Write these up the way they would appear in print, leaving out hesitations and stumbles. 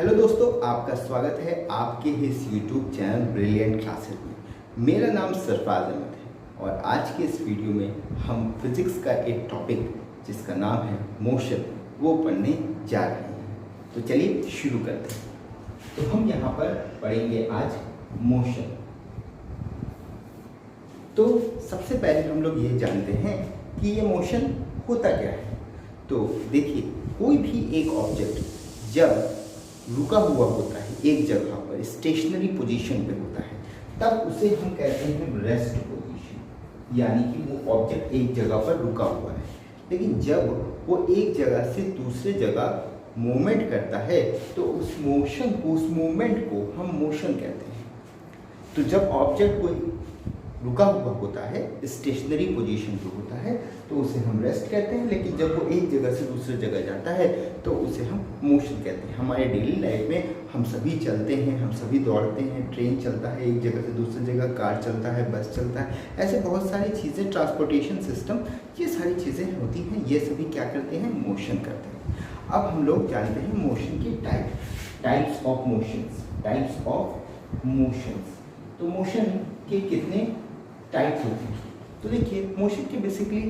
Hello दोस्तों, आपका स्वागत है आपके इस YouTube चैनल ब्रिलियंट क्लासेस में। मेरा नाम सरफराज अहमद है और आज के इस वीडियो में हम फिज़िक्स का एक टॉपिक जिसका नाम है मोशन वो पढ़ने जा रहे हैं। तो चलिए शुरू करते हैं। तो हम यहाँ पर पढ़ेंगे आज मोशन। तो सबसे पहले हम लोग ये जानते हैं कि ये मोशन होता क्या है। तो देखिए, कोई भी एक ऑब्जेक्ट जब रुका हुआ होता है एक जगह पर, स्टेशनरी पोजीशन पे होता है, तब उसे हम कहते हैं रेस्ट पोजीशन, यानी कि वो ऑब्जेक्ट एक जगह पर रुका हुआ है। लेकिन जब वो एक जगह से दूसरे जगह मूवमेंट करता है तो उस मूवमेंट को हम मोशन कहते हैं। तो जब ऑब्जेक्ट कोई रुका हुआ होता है, स्टेशनरी पोजीशन पे होता है, तो उसे हम रेस्ट कहते हैं। लेकिन जब वो एक जगह से दूसरी जगह जाता है तो उसे हम मोशन कहते हैं। हमारे डेली लाइफ में हम सभी चलते हैं, हम सभी दौड़ते हैं, ट्रेन चलता है एक जगह से दूसरी जगह, कार चलता है, बस चलता है, ऐसे बहुत सारी चीज़ें, ट्रांसपोर्टेशन सिस्टम, ये सारी चीज़ें होती हैं, ये सभी क्या करते हैं, मोशन करते हैं। अब हम लोग जानते हैं मोशन की टाइप्स ऑफ मोशंस। तो मोशन के कितने टाइप्स होते हैं? तो देखिए, मोशन के बेसिकली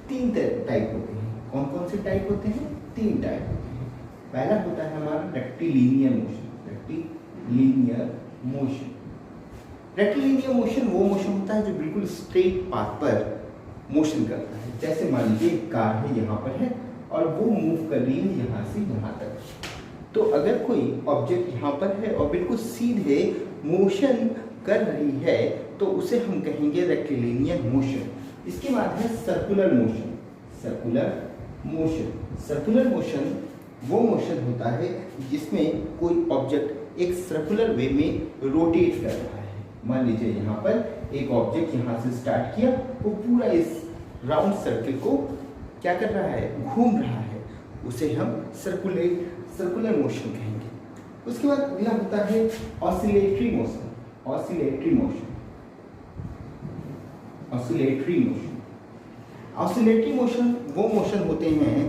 3 टाइप होते हैं। कौन कौन से टाइप होते हैं? 3 टाइप होते हैं। पहला होता है हमारा रेक्टिलिनियर मोशन वो मोशन होता है जो बिल्कुल स्ट्रेट पाथ पर मोशन करता है। जैसे मान लीजिए एक कार है, यहाँ पर है और वो मूव कर रही है यहाँ से यहाँ तक। तो अगर कोई ऑब्जेक्ट यहाँ पर है और बिल्कुल सीधे मोशन कर रही है तो उसे हम कहेंगे रेक्टिलिनियर मोशन। इसके बाद है सर्कुलर मोशन वो मोशन होता है जिसमें कोई ऑब्जेक्ट एक सर्कुलर वे में रोटेट कर रहा है। मान लीजिए यहाँ पर एक ऑब्जेक्ट यहाँ से स्टार्ट किया, वो पूरा इस राउंड सर्किल को क्या कर रहा है, घूम रहा है, उसे हम सर्कुलर मोशन कहेंगे। उसके बाद अगला होता है ऑसिलेटरी मोशन वो मोशन होते हैं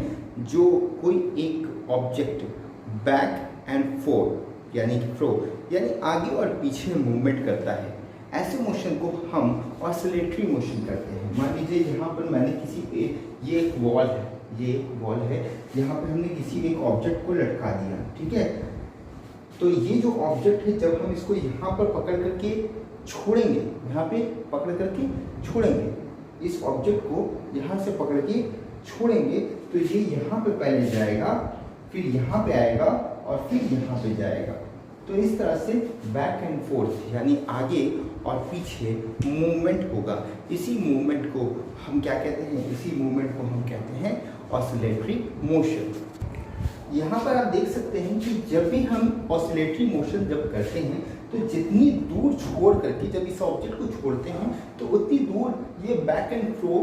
जो कोई एक ऑब्जेक्ट बैक एंड फोर्थ यानी आगे और पीछे मूवमेंट करता है। ऐसे मोशन को हम ऑसिलेटरी मोशन करते हैं। मान लीजिए यहाँ पर मैंने किसी पे, ये एक वॉल है, यहाँ पे हमने किसी एक ऑब्जेक्ट को लटका दिया, ठीक है। तो ये जो ऑब्जेक्ट है, जब हम इसको यहाँ पर पकड़ करके छोड़ेंगे, यहाँ पे पकड़ करके छोड़ेंगे, इस ऑब्जेक्ट को यहाँ से पकड़ के छोड़ेंगे, तो ये यहाँ पे पहले जाएगा, फिर यहाँ पे आएगा और फिर यहाँ पे जाएगा। तो इस तरह से बैक एंड फोर्थ यानी आगे और पीछे मूवमेंट होगा। इसी मूवमेंट को हम क्या कहते हैं, ऑसिलेटरी मोशन। यहाँ पर आप देख सकते हैं कि जब भी हम ऑसिलेटरी मोशन जब करते हैं तो जितनी दूर छोड़ करके, जब इस ऑब्जेक्ट को छोड़ते हैं तो उतनी दूर ये बैक एंड फ्लो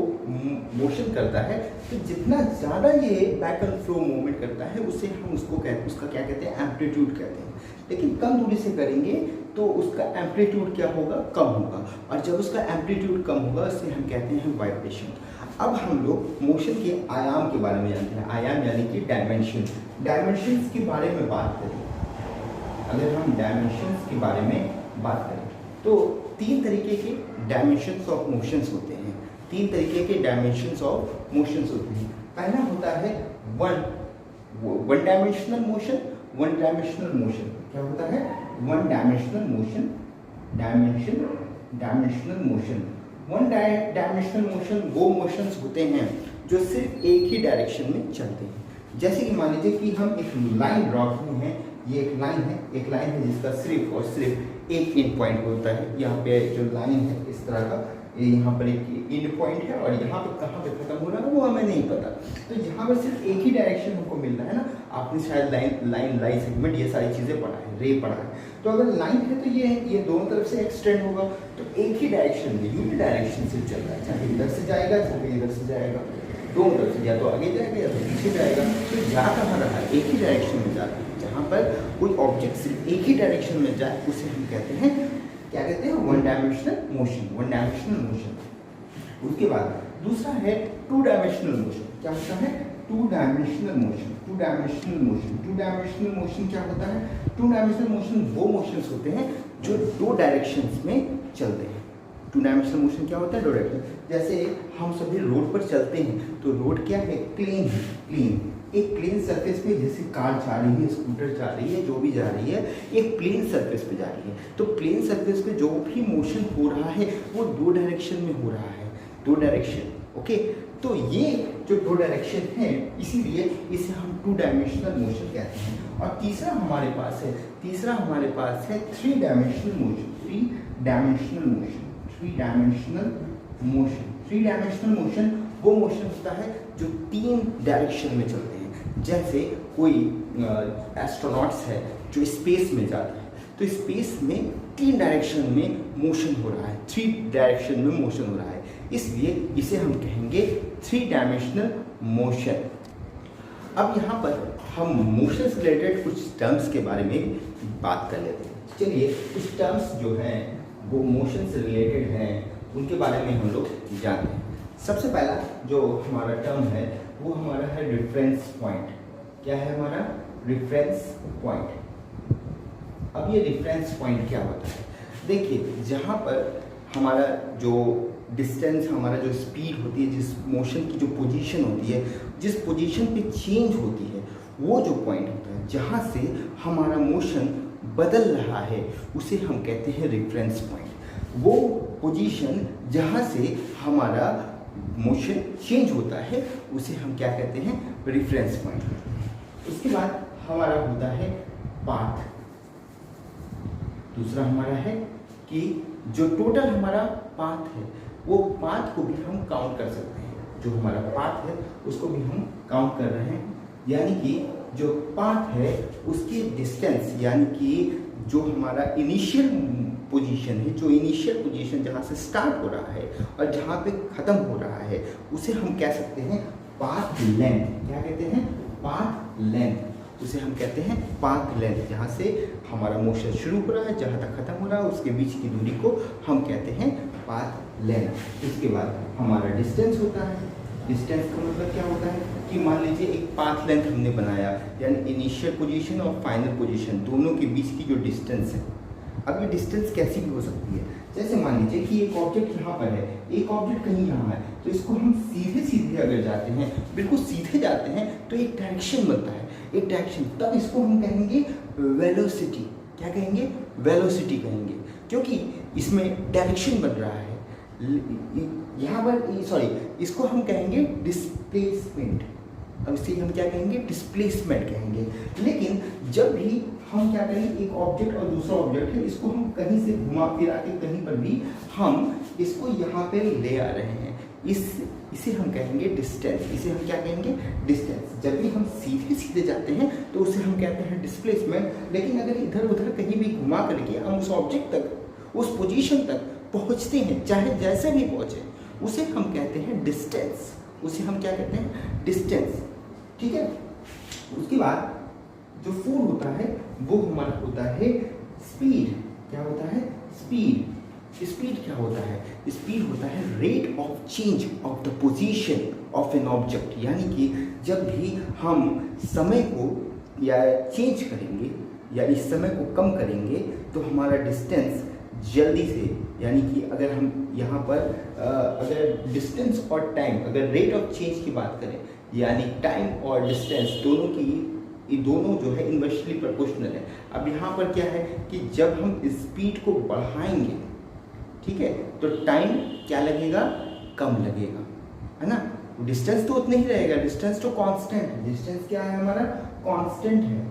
मोशन करता है। तो जितना ज़्यादा ये बैक एंड फ्लो मूवमेंट करता है उसे हम उसका क्या कहते हैं, एम्पलीट्यूड कहते हैं। लेकिन कम दूरी से करेंगे तो उसका एम्पलीट्यूड क्या होगा, कम होगा, और जब उसका एम्पलीट्यूड कम होगा उसे हम कहते हैं वाइब्रेशन। अब हम लोग मोशन के आयाम के बारे में जानते हैं। आयाम यानी कि डायमेंशंस के बारे में बात करें। अगर हम डायमेंशंस के बारे में बात करें तो 3 तरीके के डायमेंशंस ऑफ मोशंस होते हैं। पहला होता है वन डायमेंशनल मोशन। क्या होता है? One dimensional motion. One dimensional motion वो मोशंस होते हैं जो सिर्फ एक ही डायरेक्शन में चलते हैं। जैसे कि मान लीजिए कि हम एक लाइन ड्रॉ किए हैं, ये एक लाइन है जिसका सिर्फ और सिर्फ एक एंड पॉइंट होता है। यहाँ पे जो लाइन है इस तरह का, ये यहाँ पर एक एंड पॉइंट है और यहाँ पे कहाँ पे खत्म हो रहा है वो हमें नहीं पता। तो यहाँ पर सिर्फ एक ही डायरेक्शन हमको मिल रहा है ना। आपने शायद लाइन सेगमेंट ये सारी चीज़ें पढ़ा है, रे पढ़ा है। तो अगर लाइन है तो ये दोनों तरफ से एक्सटेंड होगा, तो एक ही डायरेक्शन में, यूनिट डायरेक्शन से चल रहा है, चाहे इधर से जाएगा चाहे इधर से जाएगा, दोनों तरफ से, या तो आगे जाएगा या तो पीछे जाएगा। तो जा कहाँ रहा है, एक ही डायरेक्शन में जा रहा है। जहाँ पर कोई ऑब्जेक्ट सिर्फ एक ही डायरेक्शन में जाए उसे हम कहते हैं, क्या कहते हैं, वन डायमेंशनल मोशन। उसके बाद दूसरा है 2 डायमेंशनल मोशन। क्या होता है? Two dimensional motion. Two dimensional motion, two dimensional motion क्या होता है? टू डायमेंशनल मोशन वो मोशंस होते हैं जो दो डायरेक्शंस में चलते हैं। टू डायमेंशनल मोशन क्या होता है? दो डायरेक्शन। जैसे हम सभी रोड पर चलते हैं तो रोड क्या है? प्लेन है, प्लेन। एक प्लेन सरफेस पे जैसे कार जा रही है, स्कूटर जा रही है, जो भी जा रही है, एक प्लेन सरफेस पे जा रही है। तो प्लेन सरफेस पे जो भी मोशन हो रहा है वो दो डायरेक्शन में हो रहा है, दो डायरेक्शन। ओके, तो ये जो दो डायरेक्शन है इसीलिए इसे हम टू डायमेंशनल मोशन कहते हैं। और तीसरा हमारे पास है three dimensional motion. Three dimensional motion, three dimensional motion. Three dimensional motion वो मोशन होता है जो तीन डायरेक्शन में चलते हैं। जैसे कोई एस्ट्रोनॉट्स है जो स्पेस में जाता है, तो स्पेस में तीन डायरेक्शन में मोशन हो रहा है, थ्री डायरेक्शन में मोशन हो रहा है, इसलिए इसे हम कहेंगे थ्री डायमेंशनल मोशन। अब यहाँ पर हम मोशन से रिलेटेड कुछ टर्म्स के बारे में बात कर लेते हैं। चलिए, कुछ टर्म्स जो हैं वो मोशन से रिलेटेड हैं, उनके बारे में हम लोग जानते हैं। सबसे पहला जो हमारा टर्म है वो हमारा है रिफरेंस पॉइंट। क्या है हमारा? Reference point. अब ये रिफरेंस पॉइंट क्या होता है? देखिए, जहाँ पर हमारा जो डिस्टेंस, हमारा जो स्पीड होती है, जिस मोशन की जो पोजीशन होती है, जिस पोजीशन पे चेंज होती है, वो जो पॉइंट होता है जहाँ से हमारा मोशन बदल रहा है उसे हम कहते हैं रेफरेंस पॉइंट। वो पोजीशन जहाँ से हमारा मोशन चेंज होता है उसे हम क्या कहते हैं? Reference point. उसके बाद हमारा होता है पाथ। दूसरा हमारा है कि जो टोटल हमारा पाथ है वो पाथ को भी हम काउंट कर सकते हैं। जो हमारा पाथ है उसको भी हम काउंट कर रहे हैं, यानी कि जो पाथ है उसकी डिस्टेंस, यानी कि जो हमारा इनिशियल पोजीशन है, जो इनिशियल पोजीशन जहाँ से स्टार्ट हो रहा है और जहाँ पे ख़त्म हो रहा है उसे हम कह सकते हैं पाथ लेंथ। क्या कहते हैं? Path length. उसे हम कहते हैं पाथ लेंथ। जहाँ से हमारा मोशन शुरू हो रहा है, जहाँ तक ख़त्म हो रहा है, उसके बीच की दूरी को हम कहते हैं पाथ लेंथ। इसके बाद हमारा डिस्टेंस होता है। डिस्टेंस का मतलब क्या होता है कि मान लीजिए एक पाथ लेंथ हमने बनाया, यानी इनिशियल पोजीशन और फाइनल पोजीशन दोनों के बीच की जो डिस्टेंस है। अब ये डिस्टेंस कैसी भी हो सकती है, जैसे मान लीजिए कि एक ऑब्जेक्ट यहाँ पर है, एक ऑब्जेक्ट कहीं यहाँ है, तो इसको हम सीधे सीधे अगर जाते हैं, बिल्कुल सीधे जाते हैं, तो एक डायरेक्शन बनता है, एक डायरेक्शन। तब इसको हम कहेंगे वेलोसिटी। क्या कहेंगे? वेलोसिटी कहेंगे, क्योंकि इसमें डायरेक्शन बन रहा है। यहाँ पर सॉरी, इसको हम कहेंगे डिस्प्लेसमेंट। अब इसे हम क्या कहेंगे? डिस्प्लेसमेंट कहेंगे। लेकिन जब भी हम क्या करेंगे, एक ऑब्जेक्ट और दूसरा ऑब्जेक्ट है, इसको हम कहीं से घुमा फिरा के कहीं पर भी हम इसको यहाँ पे ले आ रहे हैं, इसे हम कहेंगे डिस्टेंस। इसे हम क्या कहेंगे? डिस्टेंस। जब भी हम सीधे सीधे जाते हैं तो उसे हम कहते हैं डिस्प्लेसमेंट। लेकिन अगर इधर उधर कहीं भी घुमा करके हम उस ऑब्जेक्ट तक, उस पोजीशन तक पहुँचते हैं, चाहे जैसे भी पहुँचे, उसे हम कहते हैं डिस्टेंस। उसे हम क्या कहते हैं? डिस्टेंस। ठीक है। उसके बाद जो फोर होता है वो हमारा होता है स्पीड। क्या होता है? स्पीड। स्पीड क्या होता है? स्पीड होता है rate of change of the position of an object. यानी कि जब भी हम समय को या चेंज करेंगे या इस समय को कम करेंगे तो हमारा डिस्टेंस जल्दी से, यानी कि अगर हम यहाँ पर अगर डिस्टेंस और टाइम, अगर रेट ऑफ चेंज की बात करें, यानी टाइम और डिस्टेंस दोनों की, ये दोनों जो है इन्वर्सली प्रोपोर्शनल है। अब यहाँ पर क्या है कि जब हम स्पीड को बढ़ाएंगे, ठीक है, तो टाइम क्या लगेगा? कम लगेगा, है ना। डिस्टेंस तो उतना ही रहेगा, डिस्टेंस तो कांस्टेंट है। डिस्टेंस क्या है हमारा? कांस्टेंट है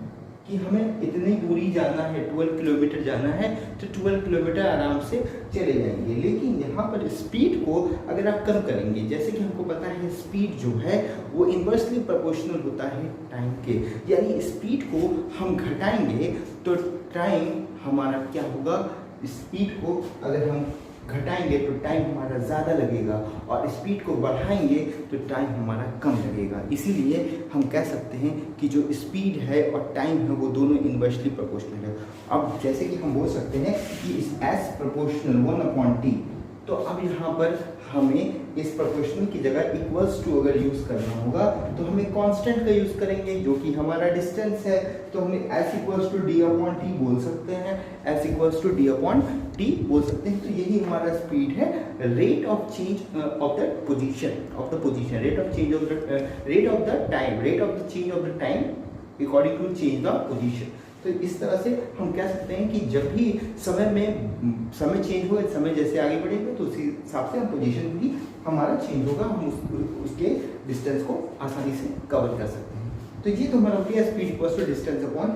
कि हमें इतनी दूरी जाना है, 12 किलोमीटर जाना है, तो 12 किलोमीटर आराम से चले जाएंगे। लेकिन यहाँ पर स्पीड को अगर आप कम करेंगे, जैसे कि हमको पता है स्पीड जो है वो इन्वर्सली प्रोपोर्शनल होता है टाइम के, यानी स्पीड को हम घटाएंगे तो टाइम हमारा क्या होगा? स्पीड को अगर हम घटाएंगे तो टाइम हमारा ज़्यादा लगेगा और स्पीड को बढ़ाएंगे तो टाइम हमारा कम लगेगा। इसीलिए हम कह सकते हैं कि जो स्पीड है और टाइम है वो दोनों इन्वर्सली प्रोपोर्शनल है। अब जैसे कि हम बोल सकते हैं कि इस एस प्रोपोर्शनल 1/t, तो अब यहाँ पर हमें इस प्रोपोर्शनल की जगह इक्वल्स टू अगर यूज़ करना होगा तो हमें कांस्टेंट का यूज़ करेंगे जो कि हमारा डिस्टेंस है। तो हमें S equals to D upon T बोल सकते हैं, S equals to D upon T बोल सकते हैं। तो यही हमारा स्पीड है, rate of change of the position, rate of the change of the time according to change the position. तो इस तरह से हम कह सकते हैं कि जब भी समय चेंज होगा, समय जैसे आगे बढ़ेगा तो उसी हिसाब से हम पोजीशन भी हमारा चेंज होगा, हम उसके डिस्टेंस को आसानी से कवर कर सकते हैं। तो ये तो हमारा हो गया speed equals to distance upon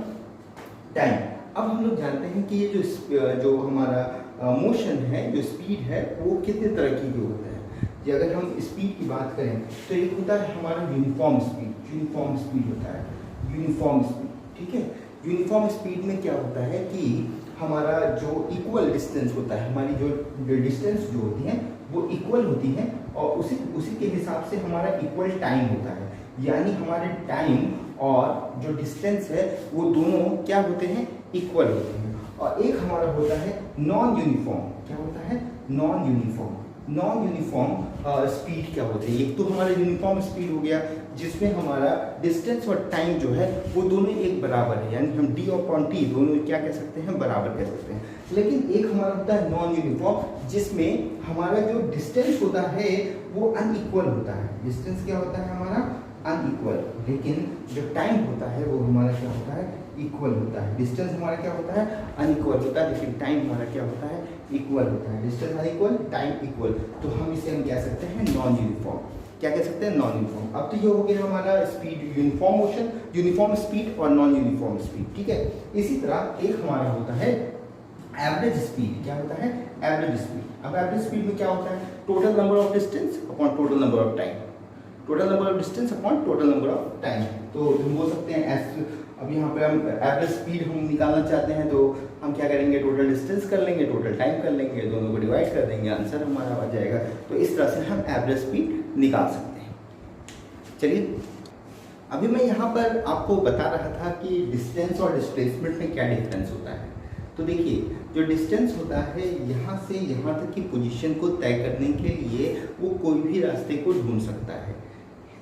time. अब हम लोग जानते हैं कि ये जो हमारा मोशन है, जो स्पीड है, वो कितने तरह की होता है। कि अगर हम स्पीड की बात करें तो एक होता है हमारा यूनिफॉर्म स्पीड होता है, यूनिफॉर्म स्पीड, ठीक है। यूनिफॉर्म स्पीड में क्या होता है कि हमारा जो इक्वल डिस्टेंस होता है, हमारी जो डिस्टेंस जो होती हैं वो इक्वल होती हैं और उसी के हिसाब से हमारा इक्वल टाइम होता है। यानी हमारे टाइम और जो डिस्टेंस है वो दोनों क्या होते हैं, इक्वल होते हैं। और एक हमारा होता है नॉन यूनिफॉर्म, क्या होता है, नॉन यूनिफॉर्म स्पीड क्या होती है। एक तो हमारा यूनिफॉर्म स्पीड हो गया जिसमें हमारा डिस्टेंस और टाइम जो है वो दोनों एक बराबर है, यानी हम डी अपॉन टी दोनों क्या कह सकते हैं, बराबर कह सकते हैं। लेकिन एक हमारा होता है नॉन यूनिफॉर्म जिसमें हमारा जो डिस्टेंस होता है वो अनइक्वल होता है। डिस्टेंस क्या होता है हमारा, अनइक्वल, लेकिन जो टाइम होता है वो हमारा क्या होता है, इक्वल होता है। डिस्टेंस हमारा क्या होता है, अनइक्वल होता है, लेकिन टाइम हमारा क्या होता है, इक्वल होता है। डिस्टेंस अनइक्वल, टाइम इक्वल, तो हम इसे हम कह सकते हैं नॉन यूनिफॉर्म। क्या कह सकते हैं, नॉन यूनिफॉर्म। अब तो ये हो गया हमारा speed, uniform motion, uniform speed और नॉन यूनिफॉर्म स्पीड, ठीक है। इसी तरह एक हमारा होता है एवरेज स्पीड। क्या होता है, एवरेज स्पीड। अब एवरेज स्पीड में क्या होता है, total number of distance upon total number of time, total number of distance upon total number of time. तो हम बोल सकते हैं एस, अब यहाँ पे हम एवरेज स्पीड हम निकालना चाहते हैं तो हम क्या करेंगे, टोटल डिस्टेंस कर लेंगे, टोटल टाइम कर लेंगे, दोनों को डिवाइड कर देंगे, आंसर हमारा आ जाएगा। तो इस तरह से हम एवरेज स्पीड निकाल सकते हैं। चलिए, अभी मैं यहाँ पर आपको बता रहा था कि डिस्टेंस और डिस्प्लेसमेंट में क्या डिफरेंस होता है। तो देखिए, जो डिस्टेंस होता है यहाँ से यहाँ तक की पोजीशन को तय करने के लिए वो कोई भी रास्ते को ढूंढ सकता है,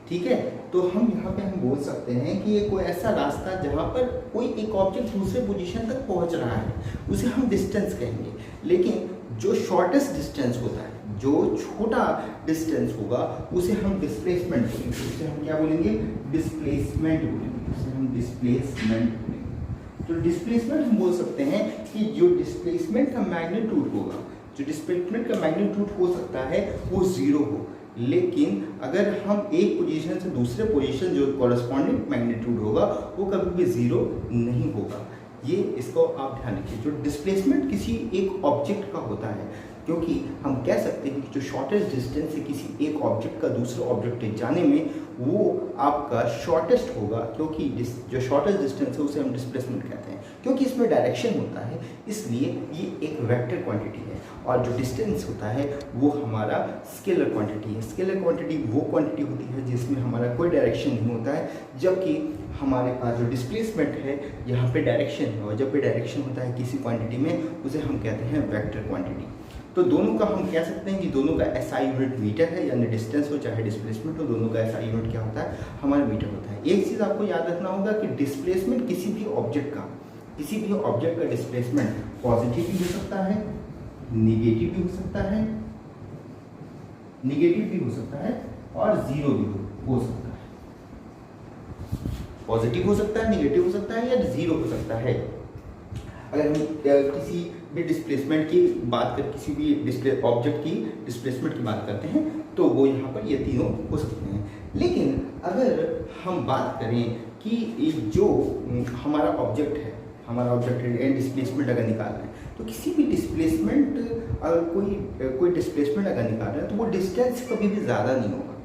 ठीक है। तो हम यहाँ पे हम बोल सकते हैं कि ये कोई ऐसा रास्ता जहाँ पर कोई एक ऑब्जेक्ट दूसरे पोजीशन तक पहुँच रहा है उसे हम डिस्टेंस कहेंगे। लेकिन जो शॉर्टेस्ट डिस्टेंस होता है, जो छोटा डिस्टेंस होगा उसे हम डिस्प्लेसमेंट बोलेंगे। उसे हम क्या बोलेंगे, डिस्प्लेसमेंट बोलेंगे, उसे हम डिस्प्लेसमेंट बोलेंगे। तो डिस्प्लेसमेंट हम बोल सकते हैं कि जो डिस्प्लेसमेंट का मैग्नीट्यूड होगा, जो डिस्प्लेसमेंट का मैग्नीट्यूड हो सकता है वो 0 हो, लेकिन अगर हम एक पोजीशन से दूसरे पोजीशन जो कॉरस्पॉन्डिंग मैग्नीट्यूड होगा वो कभी भी 0 नहीं होगा। ये इसको आप ध्यान रखिए। जो डिस्प्लेसमेंट किसी एक ऑब्जेक्ट का होता है, क्योंकि हम कह सकते हैं कि जो शॉर्टेस्ट डिस्टेंस है किसी एक ऑब्जेक्ट का दूसरे ऑब्जेक्ट तक जाने में वो आपका शॉर्टेस्ट होगा, क्योंकि जो शॉर्टेस्ट डिस्टेंस है उसे हम डिस्प्लेसमेंट कहते हैं। क्योंकि इसमें डायरेक्शन होता है इसलिए ये एक वेक्टर क्वांटिटी है, और जो डिस्टेंस होता है वो हमारा स्केलर क्वांटिटी है। स्केलर क्वांटिटी वो क्वांटिटी होती है जिसमें हमारा कोई डायरेक्शन नहीं होता है, जबकि हमारे पास जो डिस्प्लेसमेंट है यहाँ पे डायरेक्शन है, और जब भी डायरेक्शन होता है किसी क्वांटिटी में उसे हम कहते हैं वेक्टर क्वांटिटी। तो दोनों का हम कह सकते हैं कि दोनों का एसआई यूनिट मीटर है, यानी डिस्टेंस हो चाहे डिस्प्लेसमेंट हो, दोनों का एसआई यूनिट क्या होता है, हमारा मीटर होता है। एक चीज़ आपको याद रखना होगा कि डिस्प्लेसमेंट किसी भी ऑब्जेक्ट का डिस्प्लेसमेंट पॉजिटिव भी हो सकता है, निगेटिव भी हो सकता है, और 0 भी हो सकता है। पॉजिटिव हो सकता है, निगेटिव हो सकता है, या 0 हो सकता है। अगर हम किसी भी डिस्प्लेसमेंट की बात करें, किसी भी ऑब्जेक्ट की डिस्प्लेसमेंट की बात करते हैं तो वो यहाँ पर ये तीनों हो सकते हैं। लेकिन अगर हम बात करें कि जो हमारा ऑब्जेक्ट है डिस्प्लेसमेंट अगर निकाल रहे हैं, तो किसी भी डिस्प्लेसमेंट अगर कोई डिस्प्लेसमेंट अगर निकाल रहे हैं तो वो डिस्टेंस कभी भी ज़्यादा नहीं होगा।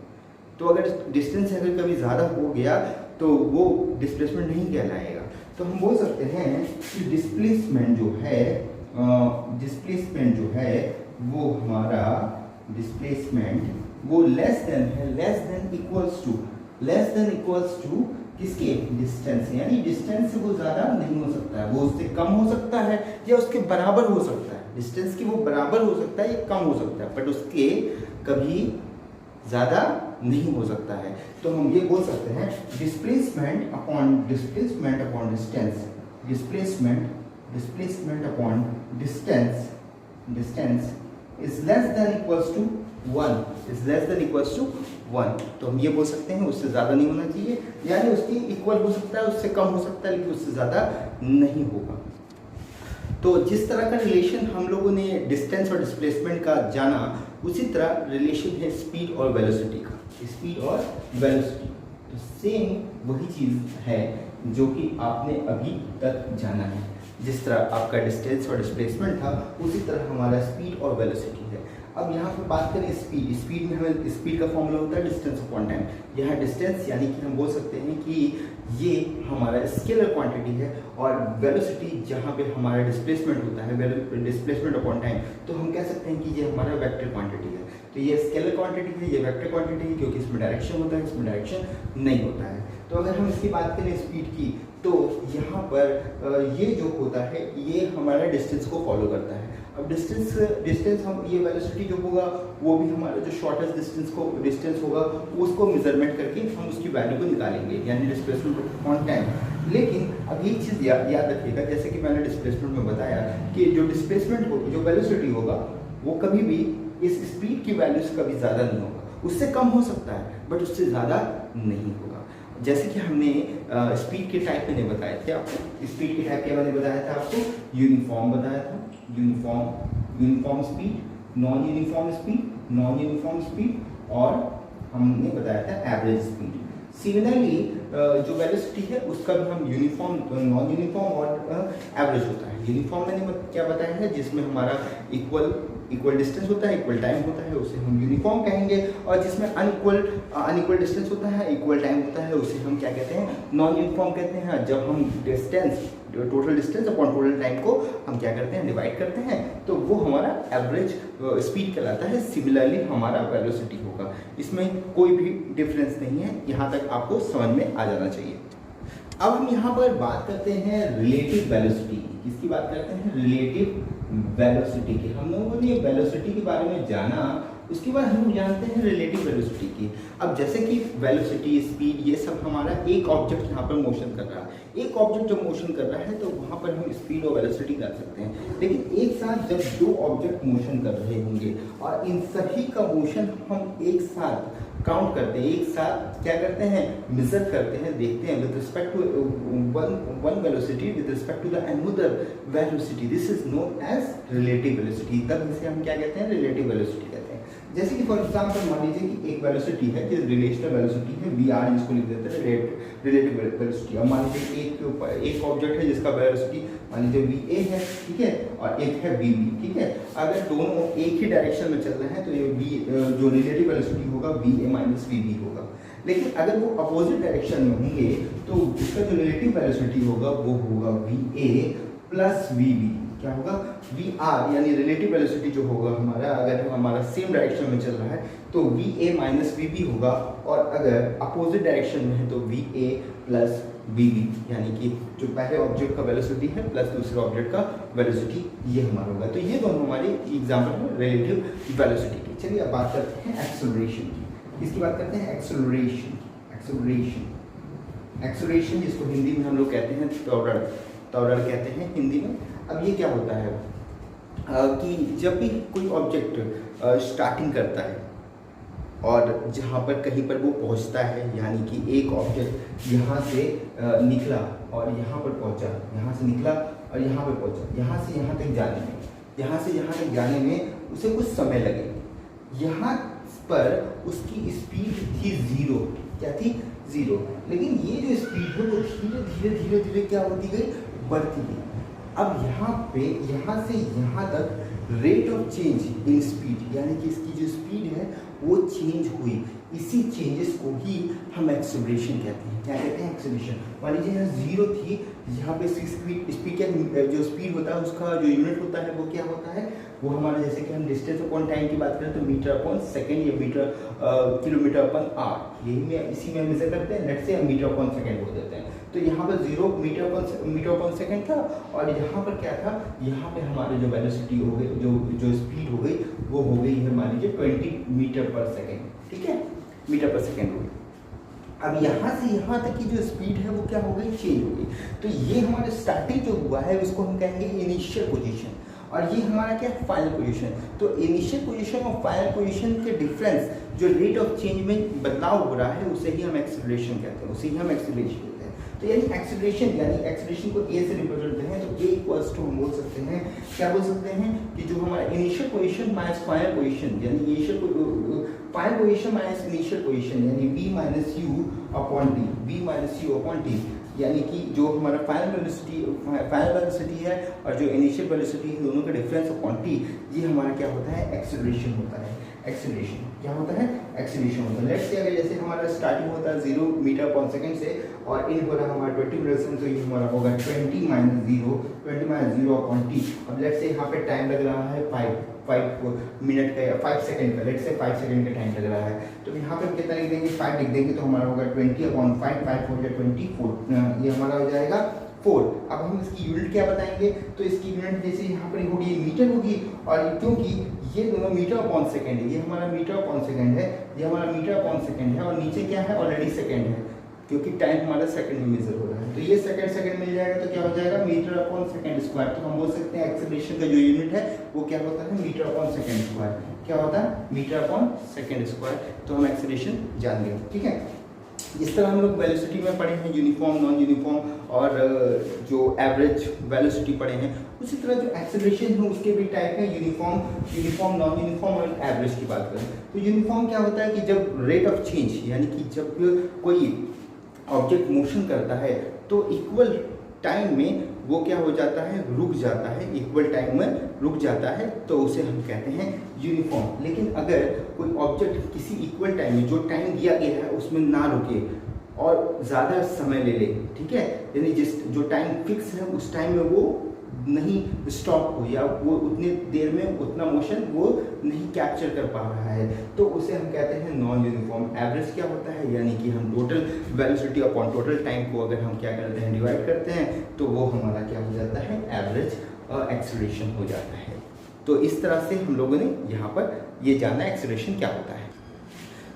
तो अगर डिस्टेंस अगर कभी ज़्यादा हो गया तो वो डिस्प्लेसमेंट नहीं कहलाएगा। तो हम बोल सकते हैं कि डिस्प्लेसमेंट जो है वो हमारा वो लेस देन इक्वल्स टू किसके, डिस्टेंस, यानी डिस्टेंस से वो ज़्यादा नहीं हो सकता है, वो उससे कम हो सकता है या उसके बराबर हो सकता है। डिस्टेंस की वो बराबर हो सकता है या कम हो सकता है, बट उसके कभी ज़्यादा नहीं हो सकता है। तो हम ये बोल सकते हैं displacement upon distance upon distance is less than equals to 1, तो हम ये बोल सकते हैं उससे ज़्यादा नहीं होना चाहिए, यानी उसकी इक्वल हो सकता है, उससे कम हो सकता है, लेकिन उससे ज़्यादा नहीं होगा। तो जिस तरह का रिलेशन हम लोगों ने डिस्टेंस और डिस्प्लेसमेंट का जाना, उसी तरह रिलेशन है स्पीड और वेलोसिटी का। तो सेम वही चीज़ है जो कि आपने अभी तक जाना है। जिस तरह आपका डिस्टेंस और डिस्प्लेसमेंट था, उसी तरह हमारा स्पीड और वेलोसिटी है। अब यहाँ पर बात करें स्पीड में हमें स्पीड का फॉर्मूला होता है डिस्टेंस अपॉन टाइम। यहाँ डिस्टेंस यानी कि हम बोल सकते हैं कि ये हमारा स्केलर क्वांटिटी है, और वेलोसिटी जहाँ पे हमारा डिस्प्लेसमेंट होता है, डिस्प्लेसमेंट अपॉन टाइम, तो हम कह सकते हैं कि ये हमारा वेक्टर क्वांटिटी है। तो ये स्केलर क्वांटिटी है, ये वेक्टर क्वांटिटी है, क्योंकि इसमें डायरेक्शन होता है, इसमें डायरेक्शन नहीं होता है। तो अगर हम इसकी बात करें स्पीड की, तो यहाँ पर ये जो होता है ये हमारा डिस्टेंस को फॉलो करता है। अब डिस्टेंस हम ये वेलोसिटी जो होगा वो भी हमारा जो शॉर्टेस्ट डिस्टेंस होगा उसको मेजरमेंट करके हम उसकी वैल्यू को निकालेंगे, यानी डिस्प्लेसमेंट ऑन टाइम। लेकिन अब एक चीज़ याद रखिएगा, जैसे कि मैंने डिस्प्लेसमेंट में बताया कि जो डिस्प्लेसमेंट हो, जो वेलोसिटी होगा, वो कभी भी इस स्पीड की वैल्यू से कभी ज़्यादा नहीं होगा। उससे कम हो सकता है बट उससे ज़्यादा नहीं होगा। जैसे कि हमने स्पीड के टाइप मैंने बताए थे आपको, स्पीड के टाइप क्या मैंने बताया था आपको, यूनिफॉर्म बताया था, uniform speed, non uniform speed, और हमने बताया था एवरेज स्पीड। सिमिलरली जो वेलोसिटी है उसका भी हम यूनिफॉर्म, नॉन यूनिफॉर्म और एवरेज होता है। यूनिफॉर्म मैंने क्या बताया है, जिसमें हमारा इक्वल डिस्टेंस होता है, इक्वल टाइम होता है, उसे हम यूनिफॉर्म कहेंगे। और जिसमें अनइक्वल डिस्टेंस होता है, इक्वल टाइम होता है, उसे हम क्या कहते हैं, नॉन यूनिफॉर्म कहते हैं। जब हम total distance upon total time को हम क्या करते हैं, डिवाइड करते हैं, तो वो हमारा एवरेज स्पीड कहलाता है। सिमिलरली हमारा वेलोसिटी होगा, इसमें कोई भी डिफरेंस नहीं है। यहाँ तक आपको समझ में आ जाना चाहिए। अब हम यहाँ पर बात करते हैं रिलेटिव वेलोसिटी की। किसकी बात करते हैं, रिलेटिव वेलोसिटी की। हम लोगों ने वेलोसिटी के बारे में जाना, उसके बाद हम जानते हैं रिलेटिव वेलोसिटी की। अब जैसे कि वेलोसिटी, स्पीड, ये सब हमारा एक ऑब्जेक्ट यहाँ पर मोशन कर रहा है। एक ऑब्जेक्ट जब मोशन कर रहा है तो वहाँ पर हम स्पीड और वेलोसिटी कर सकते हैं। लेकिन एक साथ जब दो ऑब्जेक्ट मोशन कर रहे होंगे और इन सभी का मोशन हम एक साथ काउंट करते हैं, एक साथ क्या करते हैं, मेजर करते हैं, देखते हैं with respect to one velocity with respect to the another velocity, this is known as relative velocity. तब इसे हम क्या कहते हैं, रिलेटिव वेलोसिटी कहते हैं। जैसे कि फॉर एग्जाम्पल मान लीजिए कि एक वेलोसिटी है, जो रिलेशनल वेलोसिटी है, वी आर, जिसको लिख देते हैं रिलेटिव वेलोसिटी। अब मान लीजिए एक ऑब्जेक्ट है जिसका वेलोसिटी मान लीजिए वी ए है, ठीक है, और एक है वी बी, ठीक है। अगर दोनों एक ही डायरेक्शन में चल रहे हैं तो ये वी जो रिलेटिव वेलोसिटी होगा V A minus V B होगा। लेकिन अगर वो अपोजिट डायरेक्शन में होंगे तो उसका जो रिलेटिव वेलोसिटी होगा वो होगा V A plus V B. क्या होगा, वी आर, यानी रिलेटिव वेलोसिटी जो होगा हमारा, अगर हमारा सेम डायरेक्शन में चल रहा है तो V A minus V B होगा, और अगर अपोजिट डायरेक्शन में है तो V A plus V B, यानी कि जो पहले ऑब्जेक्ट का वेलोसिटी है प्लस दूसरे ऑब्जेक्ट का वेलोसिटी, ये हमारा होगा। तो ये दोनों हमारी एग्जाम्पल है रिलेटिव वेलोसिटी की। चलिए अब बात करते हैं एक्सेलरेशन की। इसकी बात करते हैं एक्सेलरेशन, जिसको हिंदी में हम लोग कहते हैं त्वरण कहते हैं हिंदी में। अब ये क्या होता है कि जब भी कोई ऑब्जेक्ट स्टार्टिंग करता है और जहाँ पर कहीं पर वो पहुँचता है, यानी कि एक ऑब्जेक्ट यहाँ से निकला और यहाँ पर पहुँचा, यहाँ से निकला और यहाँ पर पहुँचा, यहाँ से यहाँ तक जाने में उसे कुछ समय लगे। यहाँ पर उसकी स्पीड थी 0, क्या थी, 0। लेकिन ये जो स्पीड है वो धीरे धीरे क्या होती गई, बढ़ती गई। अब यहाँ से यहाँ तक rate of change in speed, यानी कि इसकी जो स्पीड है वो चेंज हुई। इसी चेंजेस को ही हम एक्सेलरेशन कहते हैं। क्या कहते हैं, एक्सेलरेशन। मान लीजिए यहाँ 0 थी, यहाँ पे स्पीड क्या, जो स्पीड होता है उसका जो यूनिट होता है वो क्या होता है, वो हमारा, जैसे कि हम डिस्टेंस अपॉन टाइम की बात करें तो मीटर अपॉन सेकेंड या किलोमीटर अपॉन आवर, इसी में मेजर करते हैं। लेट्स से हम मीटर अपॉन सेकेंड बोल देते हैं। तो यहाँ पर 0 मीटर पर सेकेंड था, और यहाँ पर क्या था, यहाँ पे हमारे जो वेलोसिटी हो गई, जो स्पीड हो गई वो हो गई है मान लीजिए 20 मीटर पर सेकेंड, ठीक है, मीटर पर सेकेंड हो गई। अब यहाँ से यहाँ तक की जो स्पीड है वो क्या हो गई, चेंज हो गई। तो ये हमारे स्टार्टिंग जो हुआ है उसको हम कहेंगे इनिशियल पोजीशन, और ये हमारा क्या है, फाइनल पोजीशन। तो इनिशियल पोजीशन और फाइनल पोजीशन के डिफरेंस, जो रेट ऑफ चेंज में बदलाव हो रहा है, उसे ही हम एक्सेलरेशन कहते हैं, उसे ही हम एक्सेलरेशन कहते हैं। तो यानी एक्सेलरेशन को ए से रिप्रेजेंट करें तो ए इक्वल्स टू हम बोल सकते हैं, क्या बोल सकते हैं कि जो हमारा initial position minus final position, यानी final position minus initial position, यानी v minus u upon t, v minus u upon t, यानी कि जो हमारा फाइनल वेलोसिटी है और जो इनिशियल वेलोसिटी है, दोनों का डिफरेंस अपॉन टी, ये हमारा क्या होता है, एक्सेलरेशन होता है। एक्सेलरेशन क्या होता है, एक्सेलरेशन होता है। लेट्स से अगर जैसे हमारा स्टार्टिंग होता है 0 मीटर पर सेकंड से और इन हो रहा हमारा 20 मीटर सेकंड, तो ये हमारा होगा 20 माइनस 0 अपॉन टी। अब लेट्स से यहाँ पे टाइम लग रहा है 5 मिनट का या 5 सेकंड का, लेट्स से 5 सेकंड का टाइम लग रहा है, तो यहाँ पे हम कितना लिख देंगे, 5 लिख देंगे, तो हमारा होगा 20 अपॉन 5, 5 हो जाए 24, ये हमारा हो जाएगा 4। अब हम इसकी यूनिट क्या बताएंगे, तो इसकी यूनिट जैसे यहाँ पर होगी मीटर होगी, और क्योंकि ये दोनों मीटर अपॉन सेकंड है, ये हमारा मीटर अपॉन सेकंड है, ये हमारा मीटर अपॉन सेकंड है, और नीचे क्या है, ऑलरेडी सेकंड है, क्योंकि टाइम हमारा सेकंड में मेजर हो रहा है, तो ये सेकंड मिल जाएगा, तो क्या हो जाएगा, मीटर अपॉन सेकंड स्क्वायर। तो हम बोल सकते हैं एक्सेलरेशन का जो यूनिट है वो क्या होता है, मीटर अपॉन सेकंड स्क्वायर। क्या होता है, मीटर अपॉन सेकंड स्क्वायर। तो हम एक्सेलरेशन जान गए, ठीक है। इस तरह हम लोग वेलोसिटी में पढ़े हैं, यूनिफॉर्म, नॉन यूनिफॉर्म, और जो एवरेज वेलोसिटी पढ़े हैं। उसी तरह जो एक्सेलरेशन है उसके भी टाइप हैं, यूनिफॉर्म, नॉन यूनिफॉर्म और एवरेज की बात करें तो यूनिफॉर्म क्या होता है कि जब रेट ऑफ चेंज, यानी कि जब कोई ऑब्जेक्ट मोशन करता है तो इक्वल टाइम में वो क्या हो जाता है, रुक जाता है, इक्वल टाइम में रुक जाता है, तो उसे हम कहते हैं यूनिफॉर्म। लेकिन अगर कोई ऑब्जेक्ट किसी इक्वल टाइम में, जो टाइम दिया गया है उसमें ना रुके और ज़्यादा समय ले ले, ठीक है, यानी जो टाइम फिक्स है उस टाइम में वो नहीं स्टॉप हो, या वो उतनी देर में उतना मोशन वो नहीं कैप्चर कर पा रहा है, तो उसे हम कहते हैं नॉन यूनिफॉर्म। एवरेज क्या होता है, यानी कि हम total velocity upon total time को अगर हम क्या करते हैं, डिवाइड करते हैं, तो वो हमारा क्या हो जाता है, एवरेज एक्सेलरेशन हो जाता है। तो इस तरह से हम लोगों ने यहाँ पर ये जाना एक्सेलरेशन क्या होता है।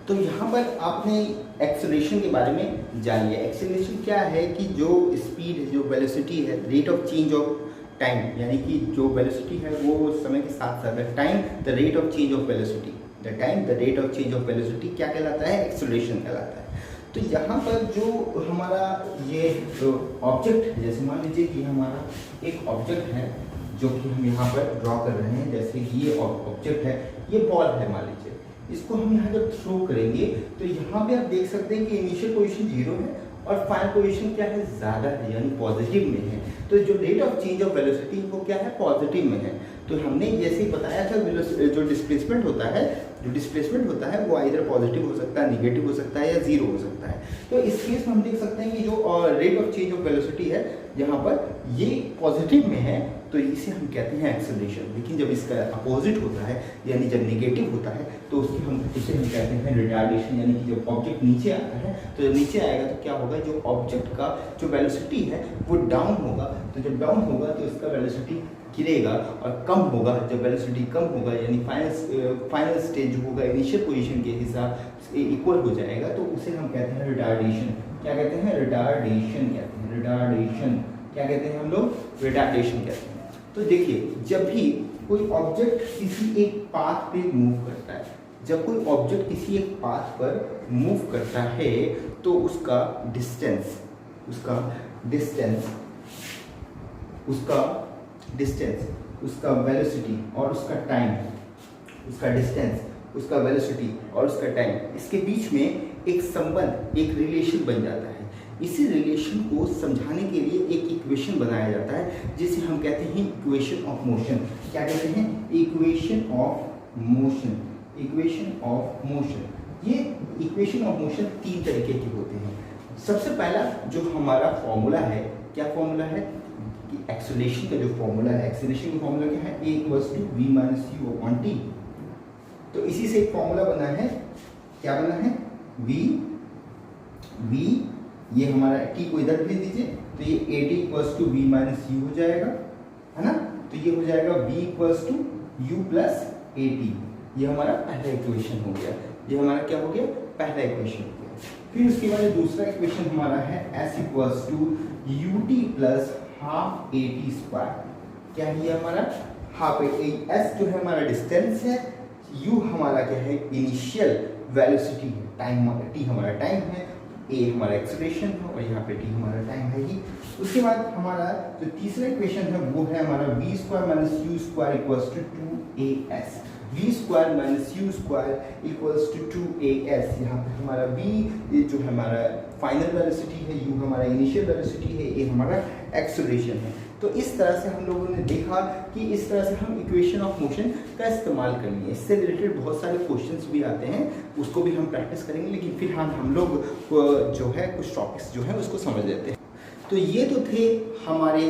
तो यहाँ पर आपने एक्सेलरेशन के बारे में जान लिया। एक्सेलरेशन क्या है कि जो स्पीड है, जो वेलोसिटी है, rate of change of time, यानी कि जो वेलोसिटी है वो समय के साथ साथ, time the rate of change of velocity, the rate of change of velocity क्या कहलाता है, एक्सेलरेशन कहलाता है। तो यहाँ पर जो हमारा ये ऑब्जेक्ट है, जैसे मान लीजिए कि हमारा एक ऑब्जेक्ट है जो कि हम यहाँ पर ड्रॉ कर रहे हैं, जैसे कि ये ऑब्जेक्ट है, ये बॉल है मान लीजिए, इसको हम यहाँ जब थ्रो करेंगे तो यहाँ पे आप देख सकते हैं कि इनिशियल पोजीशन 0 है और फाइनल पोजीशन क्या है, ज़्यादा है, यानी पॉजिटिव में है। तो जो rate of change of velocity वो क्या है, पॉजिटिव में है। तो हमने जैसे ही बताया था, जो डिस्प्लेसमेंट होता है वो इधर पॉजिटिव हो सकता है, निगेटिव हो सकता है, या जीरो हो सकता है। तो इस केस में हम देख सकते हैं कि जो rate of change of velocity है यहाँ पर ये पॉजिटिव में है, तो इसे हम कहते हैं एक्सेलरेशन। लेकिन जब इसका अपोजिट होता है, यानी जब नेगेटिव होता है, तो उसे हम कहते हैं रिटार्डेशन, यानी कि जब ऑब्जेक्ट नीचे आता है, तो जब नीचे आएगा तो क्या होगा, जो ऑब्जेक्ट का जो वेलोसिटी है वो डाउन होगा। तो जब डाउन होगा तो इसका वेलोसिटी गिरेगा और कम होगा। जब वेलोसिटी कम होगा, यानी फाइनल स्टेज जो होगा इनिशियल पोजीशन के हिसाब से इक्वल हो जाएगा, तो उसे हम कहते हैं रिटार्डेशन। क्या कहते हैं, रिटार्डेशन कहते हैं, रिटार्डेशन क्या कहते हैं हम लोग, रिटार्डेशन कहते हैं। तो देखिए, जब भी कोई ऑब्जेक्ट किसी एक पाथ पे मूव करता है, जब कोई ऑब्जेक्ट किसी एक पाथ पर मूव करता है, तो उसका डिस्टेंस, उसका वेलोसिटी और उसका टाइम, उसका डिस्टेंस, उसका वेलोसिटी और उसका टाइम, इसके बीच में एक संबंध, एक रिलेशन बन जाता है। इसी रिलेशन को समझाने के लिए एक इक्वेशन बनाया जाता है, जिसे हम कहते हैं इक्वेशन ऑफ मोशन। क्या कहते हैं, equation of motion. Equation of motion, ये इक्वेशन ऑफ मोशन 3 तरीके के होते हैं। सबसे पहला जो हमारा फॉर्मूला है, क्या फॉर्मूला है कि एक्सेलरेशन का जो फॉर्मूला है, एक्सेलरेशन का फॉर्मूला क्या है, a = v - u / t। तो इसी से एक फॉर्मूला बना है, क्या बना है, v ये हमारा टी को इधर भेज दीजिए, तो ये A T equals to B minus U हो जाएगा, है ना। तो ये हो जाएगा B equals to U plus A T. ये हमारा पहला इक्वेशन हो गया, ये हमारा क्या हो गया, पहला इक्वेशन हो गया। फिर उसके बाद दूसरा इक्वेशन हमारा है S equals to U T plus half A T square. क्या है ये हमारा हाफ एस जो है हमारा डिस्टेंस है, यू हमारा क्या है इनिशियल वेलोसिटी है, टाइम टी हमारा टाइम है, ए हमारा एक्सेलरेशन है और यहाँ पे टी हमारा टाइम है ही। उसके बाद हमारा जो तीसरा इक्वेशन है वो है हमारा V square minus U square equals to 2as। V square minus U square equals to 2as। यहाँ पे हमारा वी जो हमारा फाइनल वेलोसिटी है, यू हमारा इनिशियल वेलोसिटी है, ए हमारा एक्सेलरेशन है। तो इस तरह से हम लोगों ने देखा कि इस तरह से हम इक्वेशन ऑफ मोशन का इस्तेमाल करेंगे। इससे रिलेटेड बहुत सारे क्वेश्चंस भी आते हैं, उसको भी हम प्रैक्टिस करेंगे, लेकिन फिलहाल हम लोग जो है कुछ टॉपिक्स जो है उसको समझ लेते हैं। तो ये तो थे हमारे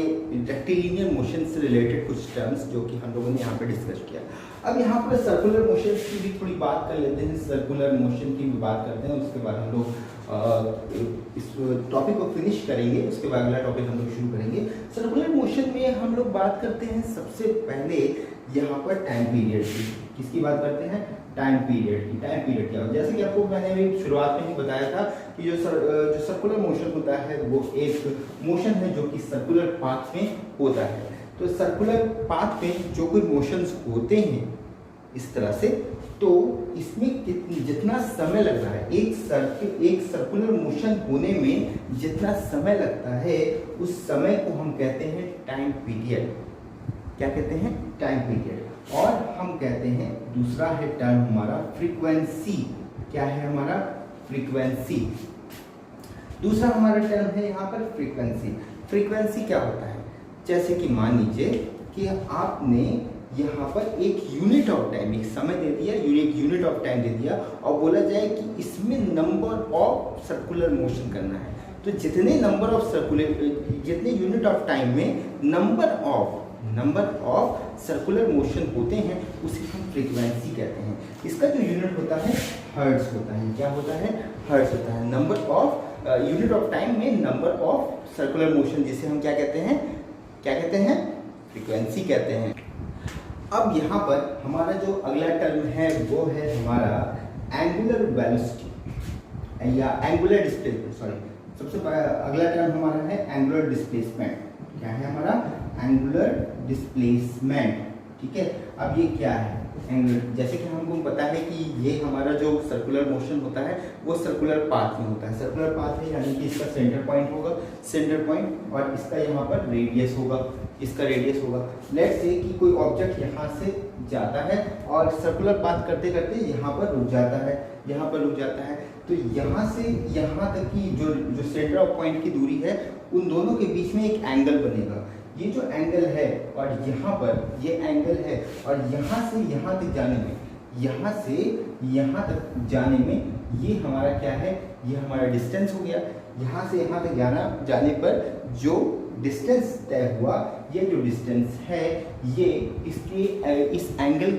रेक्टिलिनियर मोशन से रिलेटेड कुछ टर्म्स जो कि हम लोगों ने यहाँ पे डिस्कस किया। अब यहाँ पर सर्कुलर मोशन की भी थोड़ी बात कर लेते हैं, सर्कुलर मोशन की भी बात करते हैं, उसके बाद हम लोग इस टॉपिक को फिनिश करेंगे, उसके बाद अगला टॉपिक हम लोग शुरू करेंगे। सर्कुलर मोशन में हम लोग बात करते हैं सबसे पहले यहाँ पर टाइम पीरियड की। किसकी बात करते हैं, टाइम पीरियड की। टाइम पीरियड क्या हो, जैसे कि आपको मैंने अभी शुरुआत में ही बताया था कि जो सर्कुलर मोशन होता है वो एक मोशन है जो कि सर्कुलर पाथ में होता है। तो सर्कुलर पाथ में जो कोई मोशंस होते हैं इस तरह से, तो इसमें जितना समय लग रहा है, एक सर्कुलर मोशन होने में जितना समय लगता है उस समय को हम कहते हैं टाइम पीरियड। क्या कहते हैं, टाइम पीरियड। और हम कहते हैं दूसरा है टर्म हमारा फ्रीक्वेंसी। क्या है हमारा, फ्रीक्वेंसी। दूसरा हमारा टर्म है यहाँ पर फ्रीक्वेंसी। फ्रीक्वेंसी क्या होता है, जैसे कि मान लीजिए कि आपने यहाँ पर एक यूनिट ऑफ टाइम, एक समय दे दिया, एक यूनिट ऑफ टाइम दे दिया और बोला जाए कि इसमें नंबर ऑफ सर्कुलर मोशन करना है। तो जितने नंबर ऑफ जितने यूनिट ऑफ टाइम में नंबर ऑफ सर्कुलर मोशन होते हैं उसे हम फ्रीक्वेंसी कहते हैं। इसका जो यूनिट होता है हर्ट्ज होता है। क्या होता है, हर्ट्ज होता है। Number of unit of time में नंबर ऑफ सर्कुलर मोशन, जिसे हम क्या कहते हैं, फ्रीक्वेंसी कहते हैं। अब यहाँ पर हमारा जो अगला टर्म है वो है हमारा एंगुलर वेलोसिटी या एंगुलर डिस्प्लेसमेंट। सबसे अगला टर्म हमारा है एंगुलर डिस्प्लेसमेंट। क्या है हमारा, एंगुलर डिस्प्लेसमेंट। ठीक है, अब ये क्या है एंगुलर, जैसे कि हमको पता है कि ये हमारा जो सर्कुलर मोशन होता है वो सर्कुलर पाथ में होता है। सर्कुलर पाथ है यानी कि इसका सेंटर पॉइंट होगा, और इसका यहाँ पर रेडियस होगा, इसका रेडियस होगा। लेट्स से कि कोई ऑब्जेक्ट यहाँ से जाता है और सर्कुलर पाथ करते करते यहाँ पर रुक जाता है, तो यहाँ से यहाँ तक की जो सेंटर ऑफ पॉइंट की दूरी है उन दोनों के बीच में एक एंगल बनेगा। ये जो एंगल है और यहाँ पर ये एंगल है, और यहाँ से यहाँ तक जाने में ये हमारा क्या है, ये हमारा डिस्टेंस हो गया। यहाँ से यहाँ तक जाने पर जो डिस्टेंस तय हुआ, ये जो डिस्टेंस है ये इस एंगल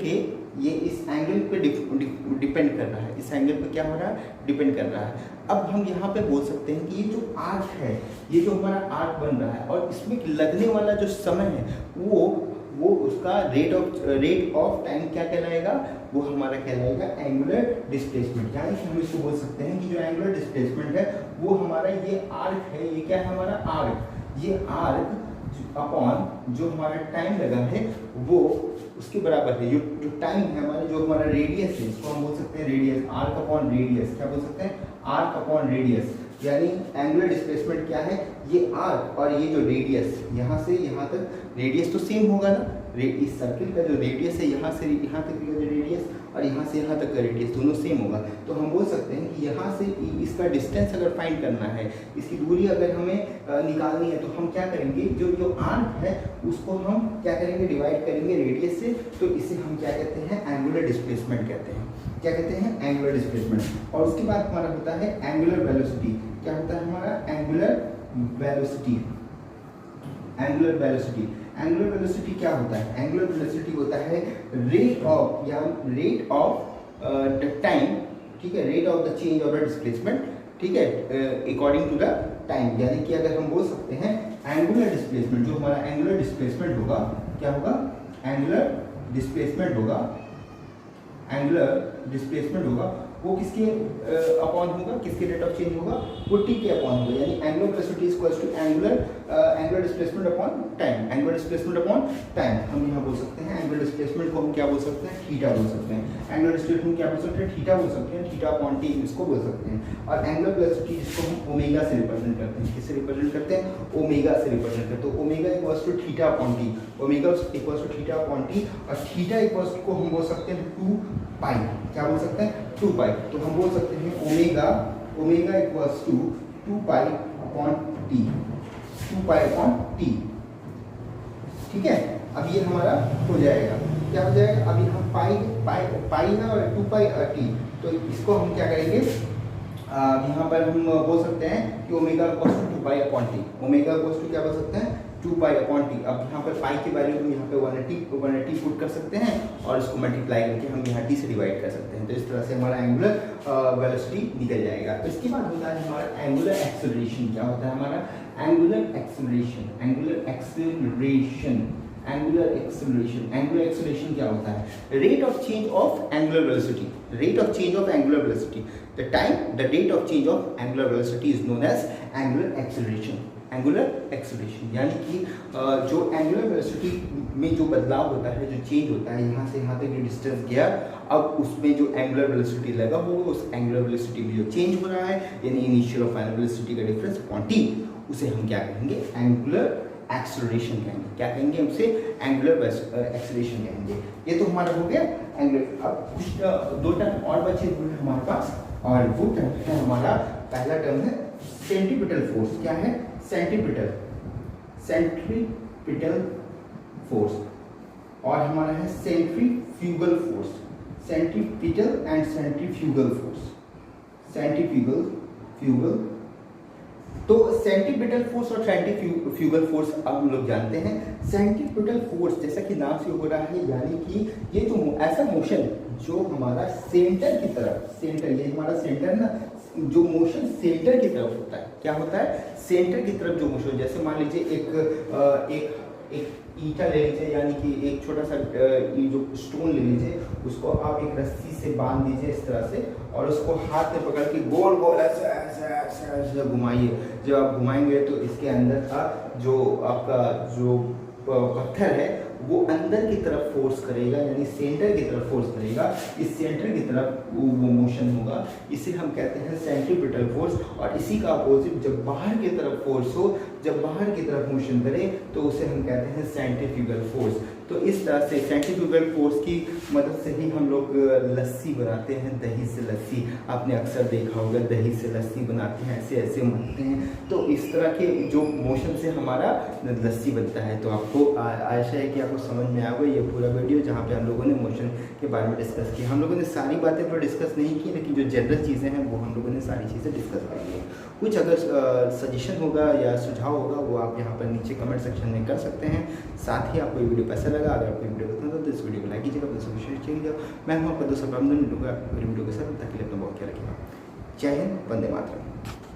पे डिपेंड कर रहा है। इस एंगल पे क्या हो रहा है, डिपेंड कर रहा है। अब हम यहाँ पे बोल सकते हैं कि ये जो आर्क है, ये जो हमारा आर्क बन रहा है और इसमें लगने वाला जो समय है वो उसका रेट ऑफ टाइम क्या कहलाएगा, वो हमारा कहलाएगा एंगुलर डिस्प्लेसमेंट। यानी कि हम इसको बोल सकते हैं कि जो एंगुलर डिस्प्लेसमेंट है वो हमारा ये आर्क है। ये क्या है हमारा आर्क, ये आर्क अपॉन जो हमारा टाइम लगा है वो उसके बराबर है। जो टाइम है हमारा, जो हमारा रेडियस है, इसको हम बोल सकते हैं रेडियस, आर्क अपॉन रेडियस। क्या बोल सकते हैं, आर्क अपॉन रेडियस। यानी एंगुलर डिस्प्लेसमेंट क्या है, ये आर्क और ये जो रेडियस, यहाँ से यहाँ तक रेडियस तो सेम होगा ना। इस सर्किल का जो रेडियस है यहाँ से यहाँ तक का जो रेडियस और यहाँ से यहाँ तक का रेडियस दोनों सेम होगा। तो हम बोल सकते हैं कि यहाँ से इसका डिस्टेंस अगर फाइंड करना है, इसकी दूरी अगर हमें निकालनी है, तो हम क्या करेंगे, जो आर्क है उसको हम क्या करेंगे, डिवाइड करेंगे रेडियस से। तो इसे हम क्या कहते हैं, एंगुलर डिस्प्लेसमेंट कहते हैं। क्या कहते हैं, एंगुलर डिस्प्लेसमेंट। और उसके बाद हमारा होता है एंगुलर वेलोसिटी। क्या होता है हमारा, एंगुलर वेलोसिटी। एंगुलर वेलोसिटी क्या होता है, एंगुलर वेलोसिटी होता है रेट ऑफ द टाइम, ठीक है, rate of the change of the displacement, ठीक है, अकॉर्डिंग टू द टाइम, यानी कि अगर हम बोल सकते हैं एंगुलर डिस्प्लेसमेंट, जो हमारा एंगुलर डिस्प्लेसमेंट होगा, क्या होगा, एंगुलर डिस्प्लेसमेंट होगा, एंगुलर डिस्प्लेसमेंट होगा वो किसके अपॉन होगा, किसके रेट ऑफ चेंज होगा, वो टी के अपॉन होगा, यानी angular velocity is equals to angular displacement upon time, angular displacement upon time. हम यहाँ बोल सकते हैं एंगुलर डिस्प्लेसमेंट को हम क्या बोल सकते हैं, थीटा बोल सकते हैं। एंगुलर डिस्प्लेसमेंट क्या बोल सकते हैं, थीटा बोल सकते हैं, थीटा अपॉन टी इसको बोल सकते हैं। और एंगुलर वेलोसिटी जिसको हम ओमेगा से रिप्रेजेंट करते हैं, किससे रिप्रेजेंट करते हैं, ओमेगा से रिप्रेजेंट करते हैं। तो omega equals to theta upon T, omega equals to theta upon T, और थीटा इक्वल्स को हम बोल सकते हैं 2 पाई, क्या बोल सकते हैं, 2 पाई। तो हम बोल सकते हैं omega equals to 2 pi upon T, 2 pi upon T. ठीक है, अब ये हमारा हो जाएगा, क्या हो जाएगा, अभी हम पाई है और 2 पाई टी, तो इसको हम क्या करेंगे, यहाँ पर हम बोल सकते हैं कि omega equals to 2 pi upon T, omega equals to क्या बोल सकते हैं, 2 पाई अपॉन टी। अब यहाँ पर पाई की वैल्यू हम यहाँ पे 180 पुट कर सकते हैं और इसको मल्टीप्लाई करके हम यहाँ टी से डिवाइड कर सकते हैं। तो इस तरह से हमारा एंगुलर वेलोसिटी निकल जाएगा। तो इसके बाद होता है हमारा एंगुलर एक्सेलरेशन। क्या होता है हमारा angular acceleration, angular acceleration, angular acceleration, angular acceleration क्या होता है, rate of change of angular velocity, rate of change of angular velocity, the time the rate of change of angular velocity is known as angular acceleration, angular acceleration. यानी कि जो angular velocity में जो बदलाव होता है, जो चेंज होता है, यहाँ से यहाँ तक जो डिस्टेंस गया, अब उसमें जो एंगुलर वेलोसिटी लगा होगा, उस एंगुलर वेलोसिटी में जो चेंज हो रहा है, यानी इनिशियल और फाइनल वेलोसिटी का डिफरेंस अपॉन टी, उसे हम क्या कहेंगे, एंगुलर एक्सेलरेशन कहेंगे। क्या कहेंगे उसे, एंगुलर एक्सेलरेशन कहेंगे। ये तो हमारा हो गया एंगुलर। अब कुछ 2 टर्म और बचे हुए हैं हमारे पास, और वो टर्म है हमारा, पहला टर्म है सेंट्रीपिटल फोर्स। क्या है, सेंट्रीपिटल, सेंट्रीपिटल फोर्स, और हमारा है centrifugal force, centripetal and centrifugal force, centrifugal. तो सेंट्रीपिटल फोर्स और सेंट्रीफ्यूगल फोर्स अब हम लोग जानते हैं। सेंट्रीपिटल फोर्स जैसा कि नाम से हो रहा है, यानी कि ये जो ऐसा मोशन जो हमारा सेंटर की तरफ, सेंटर, ये हमारा सेंटर ना, जो मोशन सेंटर की तरफ होता है, क्या होता है, सेंटर की तरफ जो मोशन, जैसे मान लीजिए एक ईटा ले लीजिए, यानी कि एक छोटा सा ये जो स्टोन ले लीजिए, उसको आप एक रस्सी से बांध दीजिए इस तरह से, और उसको हाथ में पकड़ के गोल गोल ऐसे ऐसे ऐसे ऐसे घुमाइए। जब आप घुमाएंगे तो इसके अंदर का जो आपका जो पत्थर है वो अंदर की तरफ फोर्स करेगा, यानी सेंटर की तरफ फोर्स करेगा, इस सेंटर की तरफ वो मोशन होगा, इसे हम कहते हैं सेंट्रीपिटल फोर्स। और इसी का अपोजिट जब बाहर की तरफ फोर्स हो, जब बाहर की तरफ मोशन करे, तो उसे हम कहते हैं सेंट्रीफ्यूगल फोर्स। तो इस तरह से सेंट्रीफ्यूगल फोर्स की मदद से ही हम लोग लस्सी बनाते हैं, दही से लस्सी, आपने अक्सर देखा होगा, दही से लस्सी बनाते हैं, ऐसे ऐसे बनते हैं। तो इस तरह के जो मोशन से हमारा लस्सी बनता है। तो आपको आशा है कि आपको समझ में आ गया ये पूरा वीडियो, जहाँ पे हम लोगों ने मोशन के बारे में डिस्कस किया। हम लोगों ने सारी बातें तो डिस्कस नहीं की, लेकिन जो जनरल चीज़ें हैं वो हम लोगों ने सारी चीज़ें डिस्कस कर ली हैं। कुछ अगर सजेशन होगा या सुझाव होगा वो आप यहाँ पर नीचे कमेंट सेक्शन में कर सकते हैं। साथ ही आपको ये वीडियो पैसा लगा, अगर आपको वीडियो पसंद हो तो इस वीडियो को लाइक कीजिएगा, अपने सभी शेयर कीजिएगा। मैं हूँ आपका दोस्त मिलूंगा वीडियो के साथ, ताकि अपना बहुत ख्याल रखिएगा। जय हिंद, वंदे मातरम।